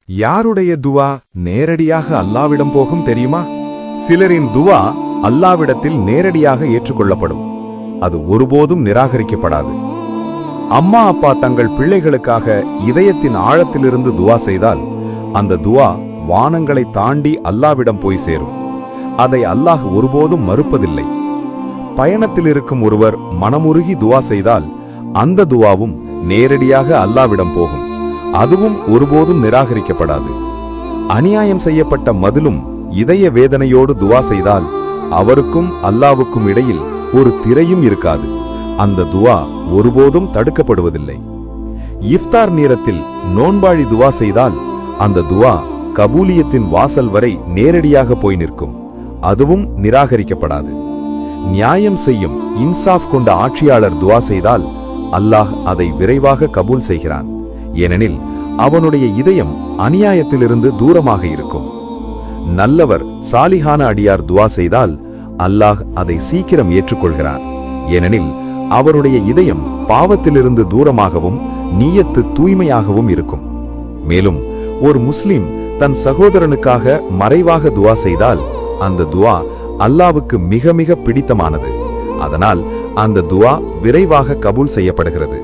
யாருடைய துவா நேரடியாக அல்லாவிடம் போகும் தெரியுமா? சிலரின் துவா அல்லாவிடத்தில் நேரடியாக ஏற்றுக்கொள்ளப்படும். அது ஒருபோதும் நிராகரிக்கப்படாது. அம்மா அப்பா தங்கள் பிள்ளைகளுக்காக இதயத்தின் ஆழத்திலிருந்து துவா செய்தால் அந்த துவா வானங்களை தாண்டி அல்லாவிடம் போய் சேரும். அதை அல்லாஹ் ஒருபோதும் மறுப்பதில்லை. பயணத்தில் இருக்கும் ஒருவர் மனமுருகி துவா செய்தால் அந்த துவாவும் நேரடியாக அல்லாவிடம் போகும். அதுவும் ஒருபோதும் நிராகரிக்கப்படாது. அநியாயம் செய்யப்பட்ட மதிலும் இதய வேதனையோடு துவா செய்தால் அவருக்கும் அல்லாவுக்கும் இடையில் ஒரு திரையும் இருக்காது. அந்த துவா ஒருபோதும் தடுக்கப்படுவதில்லை. இஃப்தார் நேரத்தில் நோன்பாழி துவா செய்தால் அந்த துவா கபூலியத்தின் வாசல் வரை நேரடியாக போய் நிற்கும். அதுவும் நிராகரிக்கப்படாது. நியாயம் செய்யும் இன்சாஃப் கொண்ட ஆட்சியாளர் துவா செய்தால் அல்லாஹ் அதை விரைவாக கபூல் செய்கிறான். ஏனெனில் அவனுடைய இதயம் அநியாயத்திலிருந்து தூரமாக இருக்கும். நல்லவர் சாலிஹான அடியார் துவா செய்தால் அல்லாஹ் அதை சீக்கிரம் ஏற்றுக்கொள்கிறான். ஏனெனில் அவருடைய இதயம் பாவத்திலிருந்து தூரமாகவும் நீயத்து தூய்மையாகவும் இருக்கும். மேலும் ஒரு முஸ்லிம் தன் சகோதரனுக்காக மறைவாக துவா செய்தால் அந்த துவா அல்லாவுக்கு மிக மிக பிடித்தமானது. அதனால் அந்த துவா விரைவாக கபூல் செய்யப்படுகிறது.